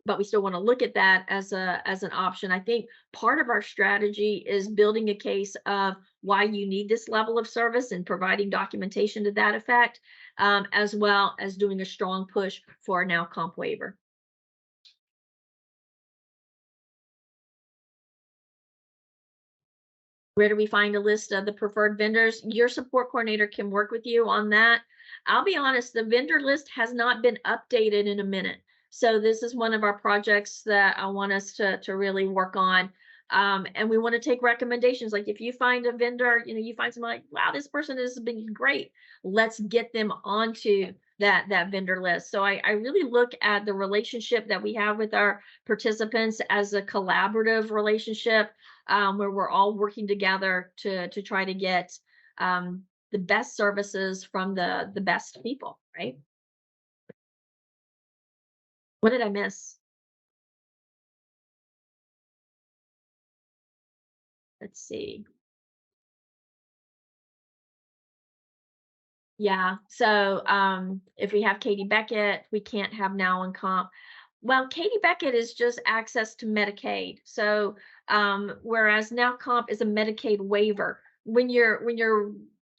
But we still want to look at that as an option. I think part of our strategy is building a case of why you need this level of service and providing documentation to that effect, as well as doing a strong push for a now comp waiver. Where do we find a list of the preferred vendors? Your support coordinator can work with you on that. I'll be honest, the vendor list has not been updated in a minute. So this is one of our projects that I want us to really work on. And we want to take recommendations. Like if you find a vendor, you know, you find someone like, wow, this person has been great. Let's get them onto that vendor list. So I really look at the relationship that we have with our participants as a collaborative relationship, where we're all working together to try to get the best services from the best people, right? What did I miss? Let's see. Yeah, so if we have Katie Beckett, we can't have now in comp. Well, Katie Beckett is just access to Medicaid. So whereas now comp is a Medicaid waiver. When you're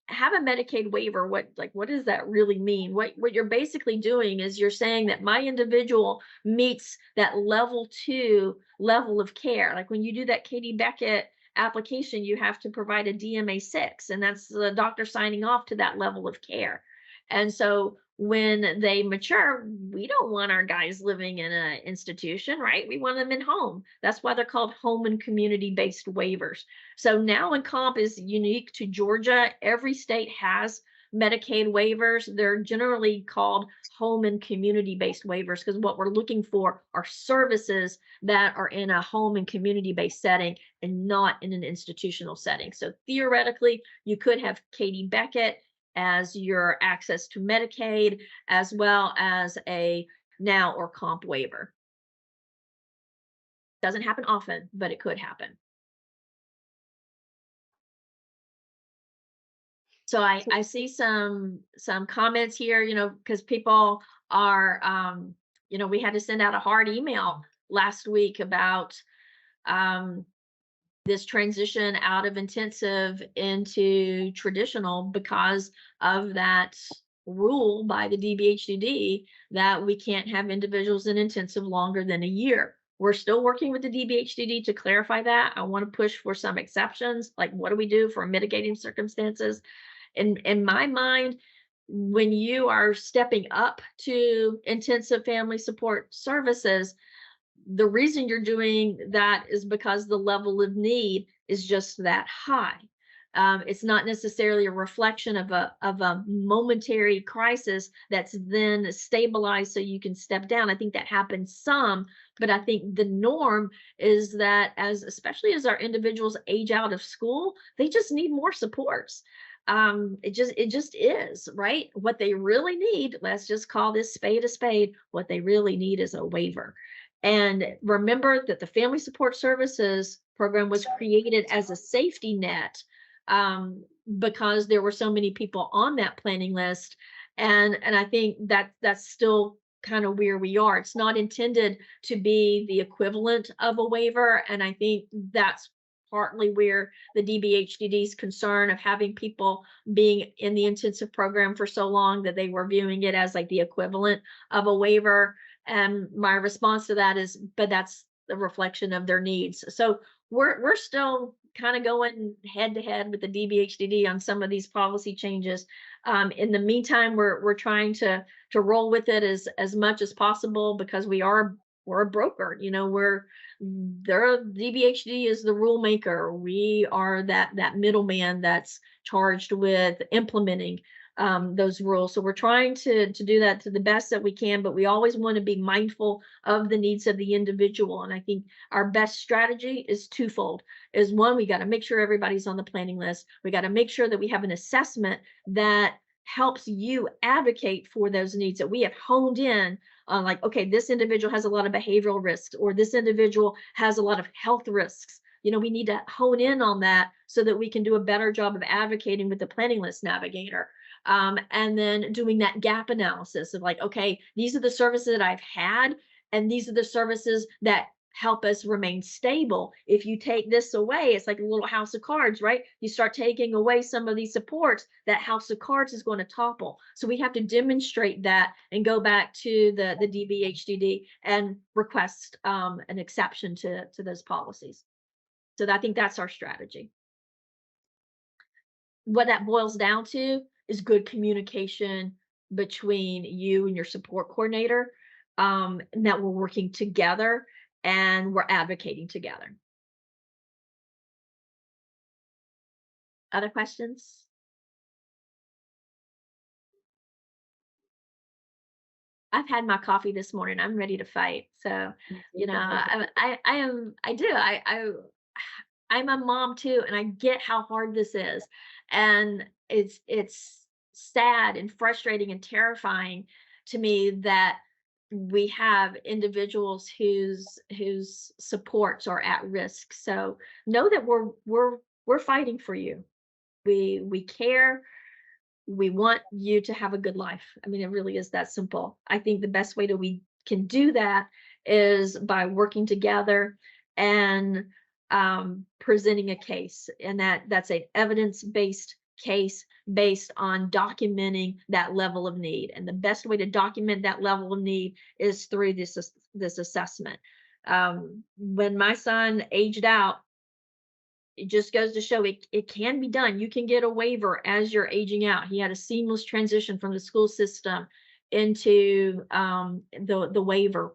have a Medicaid waiver, what does that really mean? What you're basically doing is you're saying that my individual meets that level 2 level of care. Like when you do that Katie Beckett application, you have to provide a DMA-6, and that's the doctor signing off to that level of care. And so when they mature, we don't want our guys living in an institution, right? We want them in home. That's why they're called home and community-based waivers. So now in comp is unique to Georgia. Every state has Medicaid waivers, they're generally called home and community-based waivers, because what we're looking for are services that are in a home and community-based setting and not in an institutional setting. So theoretically, you could have Katie Beckett as your access to Medicaid, as well as a now or comp waiver. Doesn't happen often, but it could happen. So I see some comments here, because people are, we had to send out a hard email last week about this transition out of intensive into traditional because of that rule by the DBHDD that we can't have individuals in intensive longer than a year. We're still working with the DBHDD to clarify that. I want to push for some exceptions, like what do we do for mitigating circumstances? In my mind, when you are stepping up to intensive family support services, the reason you're doing that is because the level of need is just that high. It's not necessarily a reflection of a momentary crisis that's then stabilized so you can step down. I think that happens some, but I think the norm is that especially as our individuals age out of school, they just need more supports. It just is, right? What they really need, let's just call this spade a spade, what they really need is a waiver. And remember that the Family Support Services program was created as a safety net because there were so many people on that planning list. And I think that's still kind of where we are. It's not intended to be the equivalent of a waiver. And I think that's partly where the DBHDD's concern of having people being in the intensive program for so long that they were viewing it as like the equivalent of a waiver. And my response to that is, but that's a reflection of their needs. So we're still kind of going head to head with the DBHDD on some of these policy changes. In the meantime, we're trying to roll with it as much as possible because we're a broker. DBHD is the rule maker. We are that middleman that's charged with implementing those rules. So we're trying to do that to the best that we can, but we always want to be mindful of the needs of the individual. And I think our best strategy is twofold. Is one, we got to make sure everybody's on the planning list. We got to make sure that we have an assessment that helps you advocate for those needs, that we have honed in on, like, okay, this individual has a lot of behavioral risks, or this individual has a lot of health risks. We need to hone in on that so that we can do a better job of advocating with the planning list navigator. And then doing that gap analysis of like, okay, these are the services that I've had, and these are the services that help us remain stable. If you take this away, it's like a little house of cards, right? You start taking away some of these supports, that house of cards is going to topple. So we have to demonstrate that and go back to the DBHDD and request an exception to those policies. So I think that's our strategy. What that boils down to is good communication between you and your support coordinator, and that we're working together and we're advocating together. Other questions? I've had my coffee this morning. I'm ready to fight. So, I'm a mom too, and I get how hard this is. And it's sad and frustrating and terrifying to me that we have individuals whose supports are at risk. So know that we're fighting for you. We care. We want you to have a good life. I mean, it really is that simple. I think the best way that we can do that is by working together and presenting a case, and that's an evidence-based case based on documenting that level of need. And the best way to document that level of need is through this assessment. When my son aged out, it just goes to show it can be done. You can get a waiver as you're aging out. He had a seamless transition from the school system into the waiver.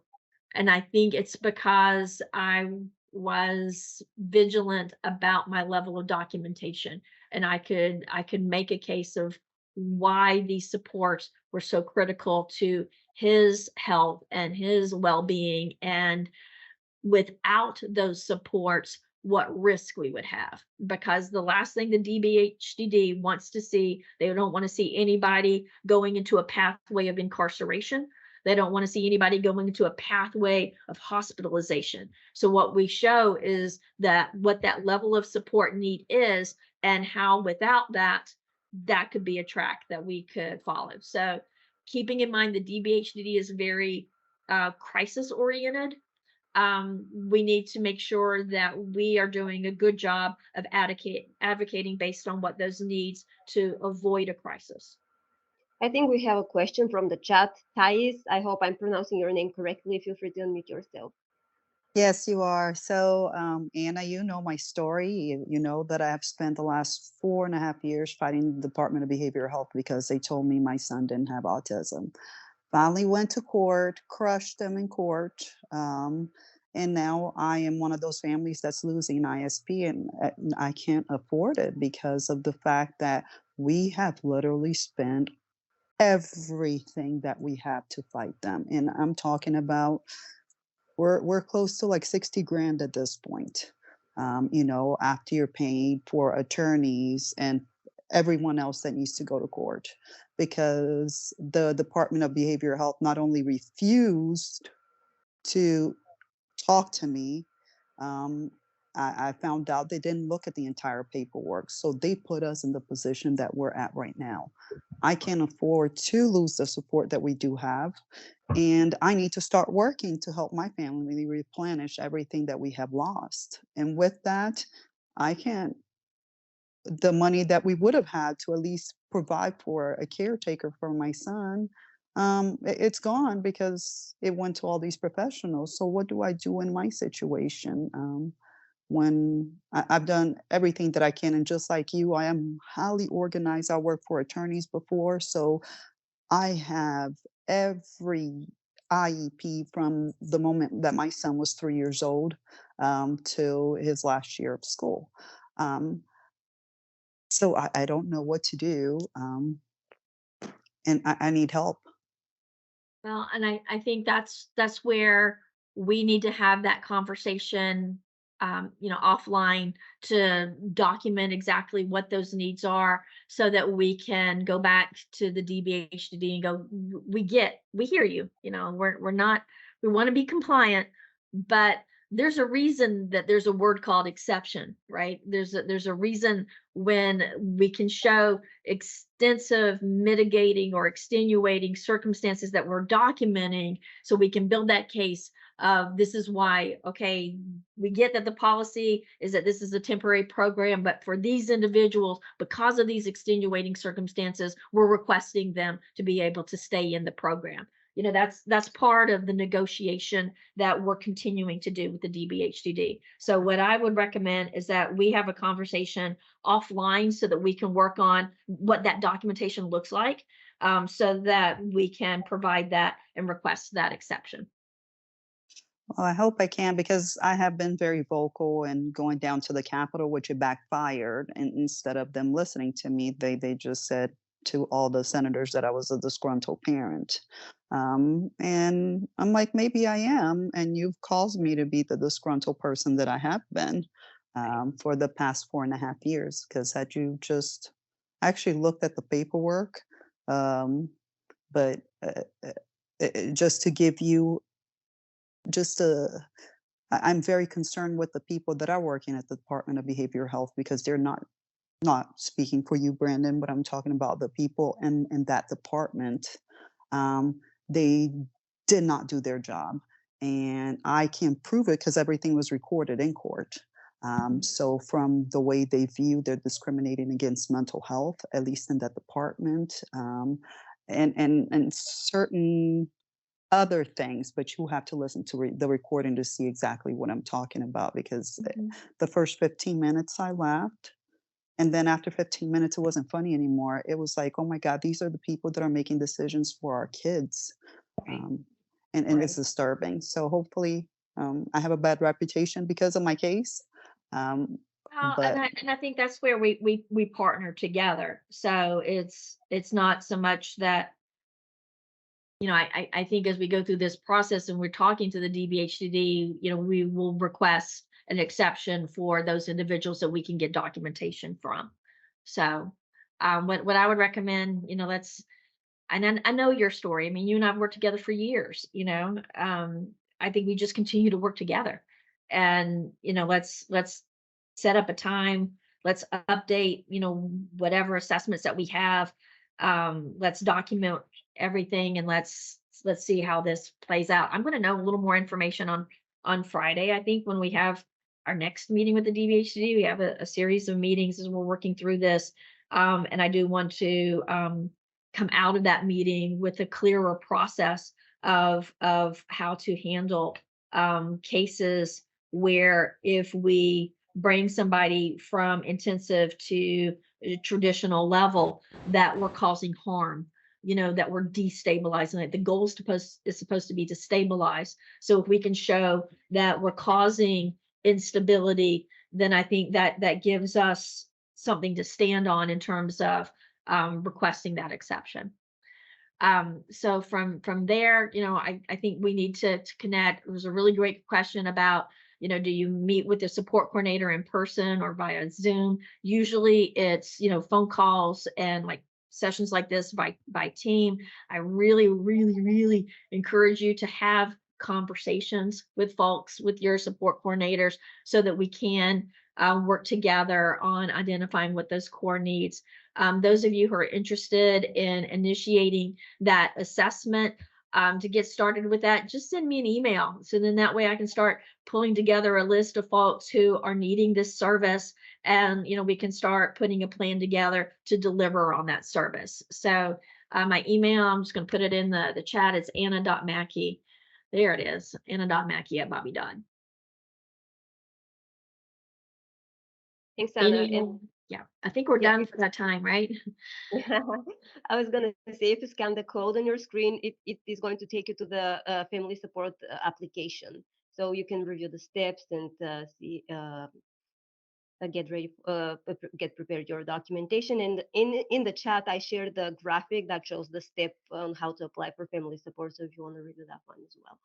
And I think it's because I was vigilant about my level of documentation, and I could make a case of why these supports were so critical to his health and his well-being, and without those supports, what risk we would have. Because the last thing the DBHDD wants to see, they don't want to see anybody going into a pathway of incarceration. They don't want to see anybody going into a pathway of hospitalization. So what we show is that what that level of support need is, and how without that, that could be a track that we could follow. So keeping in mind the DBHDD is very crisis oriented, we need to make sure that we are doing a good job of advocating based on what those needs to avoid a crisis. I think we have a question from the chat. Thais, I hope I'm pronouncing your name correctly. Feel free to unmute yourself. Yes, you are. So, Anna, you know my story. You know that I have spent the last 4.5 years fighting the Department of Behavioral Health because they told me my son didn't have autism. Finally went to court, crushed them in court. And now I am one of those families that's losing ISP, and I can't afford it because of the fact that we have literally spent everything that we have to fight them. And I'm talking about we're close to like 60 grand at this point. After you're paying for attorneys and everyone else that needs to go to court, because the Department of Behavioral Health not only refused to talk to me, I found out they didn't look at the entire paperwork. So they put us in the position that we're at right now. I can't afford to lose the support that we do have. And I need to start working to help my family replenish everything that we have lost. And with that, I can't, the money that we would have had to at least provide for a caretaker for my son, it's gone because it went to all these professionals. So what do I do in my situation? When I've done everything that I can, and just like you, I am highly organized. I worked for attorneys before, so I have every IEP from the moment that my son was 3 years old till his last year of school. So I don't know what to do, and I need help. Well, and I think that's where we need to have that conversation, offline, to document exactly what those needs are, so that we can go back to the DBHDD and go, we hear you. We're not, we want to be compliant, but there's a reason that there's a word called exception, right? There's a reason when we can show extensive mitigating or extenuating circumstances that we're documenting, so we can build that case of, this is why, okay, we get that the policy is that this is a temporary program, but for these individuals, because of these extenuating circumstances, we're requesting them to be able to stay in the program. That's part of the negotiation that we're continuing to do with the DBHDD. So what I would recommend is that we have a conversation offline so that we can work on what that documentation looks like, so that we can provide that and request that exception. Well, I hope I can, because I have been very vocal and going down to the Capitol, which it backfired. And instead of them listening to me, they just said to all the senators that I was a disgruntled parent. And I'm like, maybe I am. And you've caused me to be the disgruntled person that I have been for the past 4.5 years. Because had you just actually looked at the paperwork, but just to give you I'm very concerned with the people that are working at the Department of Behavioral Health, because they're not speaking for you, Brandon, but I'm talking about the people in that department. They did not do their job, and I can prove it because everything was recorded in court. So from the way they view, they're discriminating against mental health, at least in that department, and certain other things, but you have to listen to the recording to see exactly what I'm talking about, because the first 15 minutes I laughed. And then after 15 minutes, it wasn't funny anymore. It was like, oh my God, these are the people that are making decisions for our kids. And it's disturbing. So hopefully, I have a bad reputation because of my case. Well, But and I think that's where we partner together. So it's not so much that, you know, I think as we go through this process and we're talking to the DBHCD, you know, we will request an exception for those individuals that we can get documentation from. So, what I would recommend, you know, and I know your story. I mean, you and I've worked together for years, you know. I think we just continue to work together, and you know, let's set up a time. Let's update, you know, whatever assessments that we have. Let's document everything, and let's see how this plays out. I'm going to know a little more information on Friday. I think when we have our next meeting with the DBHD, we have a series of meetings as we're working through this, and I do want to come out of that meeting with a clearer process of how to handle cases where if we bring somebody from intensive to a traditional level that we're causing harm, you know, that we're destabilizing it. The goal is supposed to be to stabilize. So if we can show that we're causing instability, then I think that gives us something to stand on in terms of requesting that exception. So from there, you know, I think we need to connect. It was a really great question about, you know, do you meet with the support coordinator in person or via Zoom? Usually it's, you know, phone calls and like sessions like this by team. I really, really, really encourage you to have conversations with folks, with your support coordinators, so that we can work together on identifying what those core needs. Those of you who are interested in initiating that assessment, to get started with that, just send me an email. So then that way I can start pulling together a list of folks who are needing this service. And, you know, we can start putting a plan together to deliver on that service. So my email, I'm just going to put it in the chat. It's anna.maki. There it is, anna.maki at Bobby Dodd. Thanks, Anna. Yeah, I think we're done for that time, right? I was going to say, if you scan the code on your screen, it is going to take you to the family support application. So you can review the steps and see, get ready, get prepared your documentation. And in the chat, I shared the graphic that shows the step on how to apply for family support. So if you want to review that one as well.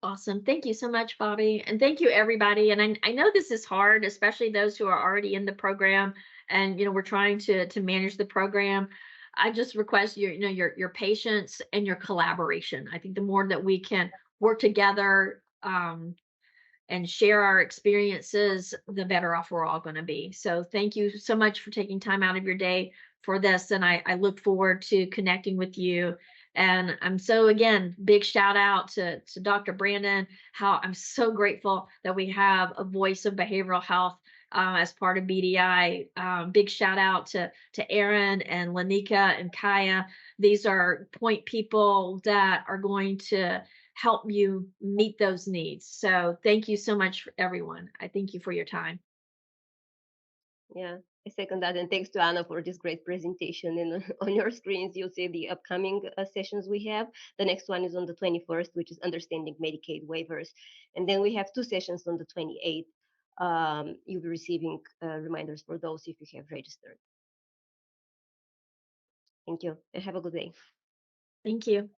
Awesome. Thank you so much, Bobby. And thank you, everybody. And I know this is hard, especially those who are already in the program and, you know, we're trying to manage the program. I just request your patience and your collaboration. I think the more that we can work together and share our experiences, the better off we're all going to be. So thank you so much for taking time out of your day for this. And I look forward to connecting with you. And I'm so, again, big shout out to Dr. Brandon, how I'm so grateful that we have a voice of behavioral health as part of BDI. Big shout out to Aaron and Lanika and Kaya. These are point people that are going to help you meet those needs. So thank you so much, for everyone. I thank you for your time. Yeah, I second that. And thanks to Anna for this great presentation. And on your screens, you'll see the upcoming sessions we have. The next one is on the 21st, which is understanding Medicaid waivers. And then we have 2 sessions on the 28th. You'll be receiving reminders for those if you have registered. Thank you and have a good day. Thank you.